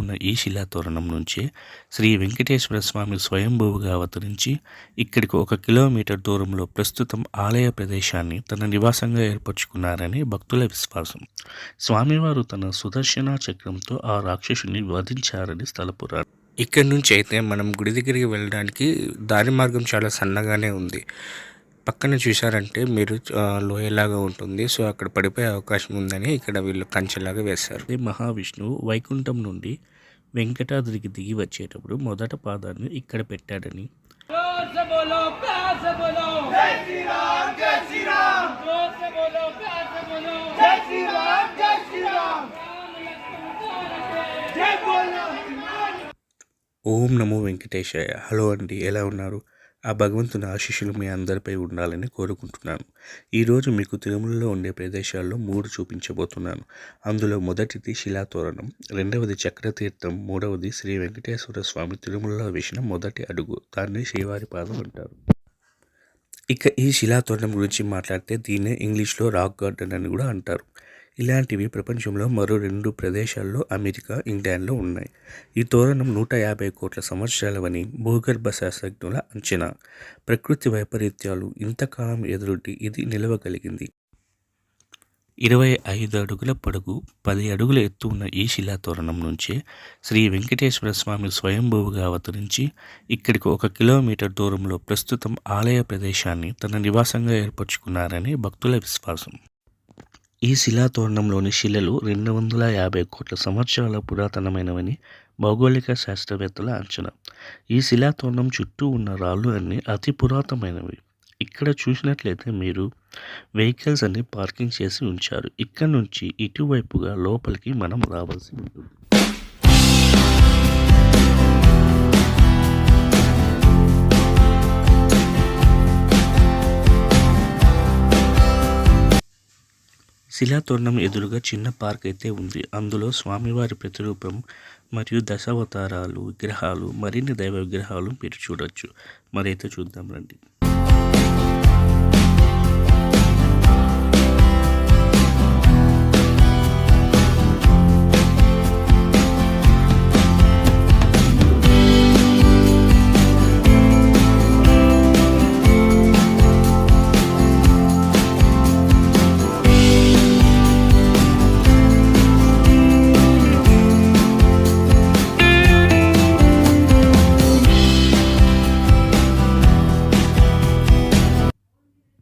ఉన్న ఈ శిలాతోరణం నుంచే శ్రీ వెంకటేశ్వర స్వామి స్వయంభువుగా అవతరించి ఇక్కడికి 1 కిలోమీటర్ దూరంలో ప్రస్తుతం ఆలయ ప్రదేశాన్ని తన నివాసంగా ఏర్పరచుకున్నారని భక్తుల విశ్వాసం. స్వామివారు తన సుదర్శన చక్రంతో ఆ రాక్షసుని వధించారని స్థల పురాణం. ఇక్కడి నుంచి అయితే మనం గుడి దగ్గరికి వెళ్ళడానికి దారి మార్గం చాలా సన్నగానే ఉంది. పక్కన చూసారంటే మీరు లోయలాగా ఉంటుంది. సో అక్కడ పడిపోయే అవకాశం ఉందని ఇక్కడ వీళ్ళు కంచెలాగా వేశారు. మహావిష్ణువు వైకుంఠం నుండి వెంకటాద్రికి దిగి వచ్చేటప్పుడు మొదట పాదాన్ని ఇక్కడ పెట్టాడని, ఓం నమో వెంకటేశాయ. హలో అండి, ఎలా ఉన్నారు? ఆ భగవంతుని ఆశీస్సులు మీ అందరిపై ఉండాలని కోరుకుంటున్నాను. ఈరోజు మీకు తిరుమలలో ఉండే ప్రదేశాల్లో 3 చూపించబోతున్నాను. అందులో మొదటిది శిలాతోరణం, రెండవది చక్రతీర్థం, మూడవది శ్రీ వెంకటేశ్వర స్వామి తిరుమలలో వేసిన మొదటి అడుగు. దాన్ని శ్రీవారి పాదం అంటారు. ఇక ఈ శిలాతోరణం గురించి మాట్లాడితే దీన్నే ఇంగ్లీష్లో రాక్ గార్డెన్ అని కూడా అంటారు. ఇలాంటివి ప్రపంచంలో మరో 2 ప్రదేశాల్లో అమెరికా, ఇంగ్లాండ్లో ఉన్నాయి. ఈ తోరణం 150 కోట్ల సంవత్సరాలవని భూగర్భ శాస్త్రజ్ఞుల అంచనా. ప్రకృతి వైపరీత్యాలు ఇంతకాలం ఎదురొడ్డి ఇది నిలవగలిగింది. 25 అడుగుల పొడవు, 10 అడుగుల ఎత్తు ఉన్న ఈ శిలాతోరణం నుంచే శ్రీ వెంకటేశ్వర స్వామి స్వయంభువుగా అవతరించి ఇక్కడికి 1 కిలోమీటర్ దూరంలో ప్రస్తుతం ఆలయ ప్రదేశాన్ని తన నివాసంగా ఏర్పరచుకున్నారని భక్తుల విశ్వాసం. ఈ శిలాతోరణంలోని శిలలు 250 కోట్ల సంవత్సరాల పురాతనమైనవని భౌగోళిక శాస్త్రవేత్తల అంచనా. ఈ శిలాతోరణం చుట్టూ ఉన్న రాళ్ళు అన్నీ అతి పురాతనమైనవి. ఇక్కడ చూసినట్లయితే మీరు వెహికల్స్ అన్ని పార్కింగ్ చేసి ఉంచారు. ఇక్కడ నుంచి ఇటువైపుగా లోపలికి మనం రావాల్సి ఉంటుంది. శిలాతోరణం ఎదురుగా చిన్న పార్క్ అయితే ఉంది. అందులో స్వామివారి ప్రతిరూపం మరియు దశావతారాలు విగ్రహాలు, మరిన్ని దైవ విగ్రహాలు మీరు చూడొచ్చు. మరైతే చూద్దాం రండి.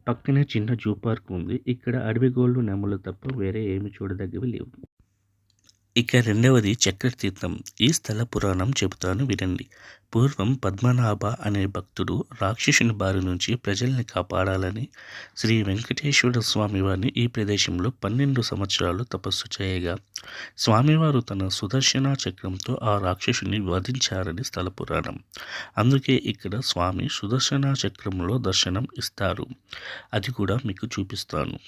పక్కనే చిన్న జూ పార్క్ ఉంది. ఇక్కడ అడవి గోళ్ళు, నెమలు తప్ప వేరే ఏమి చూడదగ్గవి లేవు. ఇక రెండవది చక్రతీర్థం. ఈ స్థల పురాణం చెబుతాను వినండి. పూర్వం పద్మనాభ అనే భక్తుడు రాక్షసుని బారి నుంచి ప్రజల్ని కాపాడాలని శ్రీ వెంకటేశ్వర స్వామివారిని ఈ ప్రదేశంలో 12 సంవత్సరాలు తపస్సు చేయగా స్వామివారు తన సుదర్శన చక్రంతో ఆ రాక్షసుని వధించారని స్థల పురాణం. అందుకే ఇక్కడ స్వామి సుదర్శన చక్రంలో దర్శనం ఇస్తారు. అది కూడా మీకు చూపిస్తాను.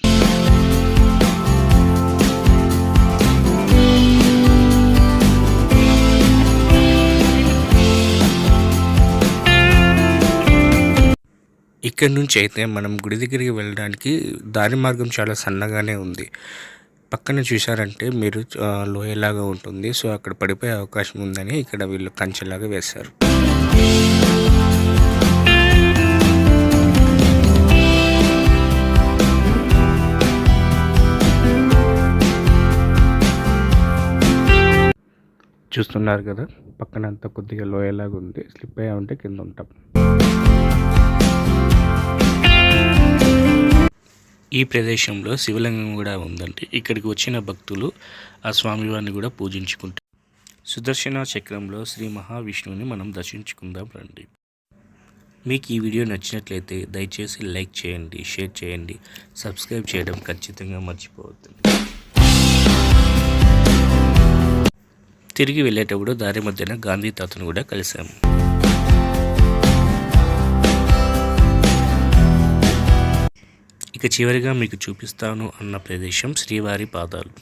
ఇక్కడి నుంచి అయితే మనం గుడి దగ్గరికి వెళ్ళడానికి దారి మార్గం చాలా సన్నగానే ఉంది. పక్కన చూసారంటే మీరు లోయలాగా ఉంటుంది. సో అక్కడ పడిపోయే అవకాశం ఉందని ఇక్కడ వీళ్ళు కంచెలాగా వేశారు. చూస్తున్నారు కదా, పక్కన అంతా కొద్దిగా లోయలాగా ఉంది. స్లిప్ అయ్యా ఉంటే కింద ఉంటాం. ఈ ప్రదేశంలో శివలింగం కూడా ఉందండి. ఇక్కడికి వచ్చిన భక్తులు ఆ స్వామివారిని కూడా పూజించుకుంటారు. సుదర్శన చక్రంలో శ్రీ మహావిష్ణువుని మనం దర్శించుకుందాం రండి. మీకు ఈ వీడియో నచ్చినట్లయితే దయచేసి లైక్ చేయండి, షేర్ చేయండి, సబ్స్క్రైబ్ చేయడం ఖచ్చితంగా మర్చిపోవద్దు. తిరిగి వెళ్ళేటప్పుడు దారి మధ్యన గాంధీ తాతను కూడా కలిసాము. ఇక చివరిగా మీకు చూపిస్తాను అన్న ప్రదేశం శ్రీవారి పాదాలు.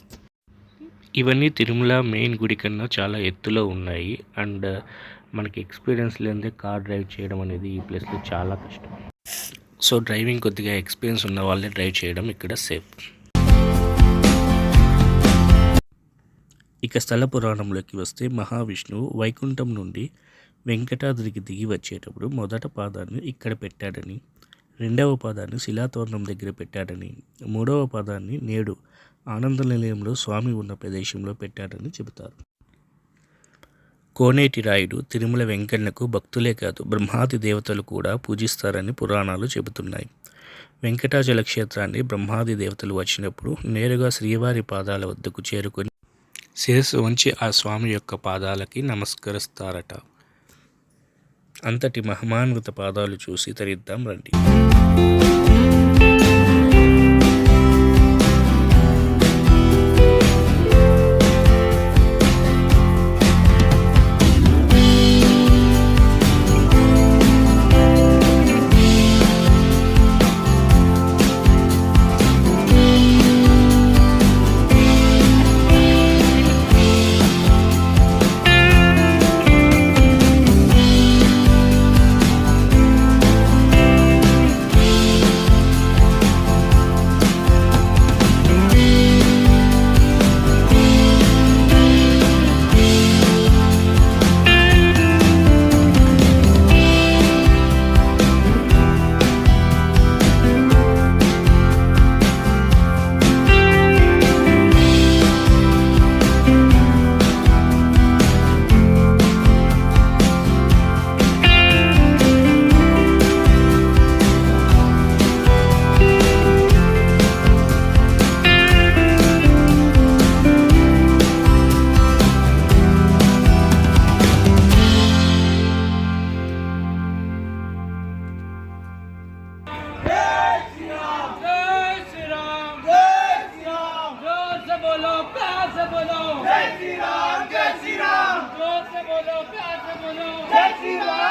ఇవన్నీ తిరుమల మెయిన్ గుడి కన్నా చాలా ఎత్తులో ఉన్నాయి. అండ్ మనకి ఎక్స్పీరియన్స్ లేదే కార్ డ్రైవ్ చేయడం అనేది ఈ ప్లేస్లో చాలా కష్టం. సో డ్రైవింగ్ కొద్దిగా ఎక్స్పీరియన్స్ ఉన్న వాళ్ళే డ్రైవ్ చేయడం ఇక్కడ సేఫ్. ఇక స్థల పురాణంలోకి వస్తే మహావిష్ణువు వైకుంఠం నుండి వెంకటాద్రికి దిగి వచ్చేటప్పుడు మొదట పాదాన్ని ఇక్కడ పెట్టాడని, రెండవ పాదాన్ని శిలాతోరణం దగ్గర పెట్టాడని, మూడవ పాదాన్ని నేడు ఆనంద నిలయంలో స్వామి ఉన్న ప్రదేశంలో పెట్టాడని చెబుతారు. కోనేటి రాయుడు తిరుమల వెంకన్నకు భక్తులే కాదు బ్రహ్మాది దేవతలు కూడా పూజిస్తారని పురాణాలు చెబుతున్నాయి. వెంకటాచల క్షేత్రాన్ని బ్రహ్మాది దేవతలు వచ్చినప్పుడు నేరుగా శ్రీవారి పాదాల వద్దకు చేరుకొని శిరస్సు వంచి ఆ స్వామి యొక్క పాదాలకి నమస్కరిస్తారట. అంతటి మహిమాన్విత పాదాలు చూసి తరిద్దాం రండి. जय श्री राम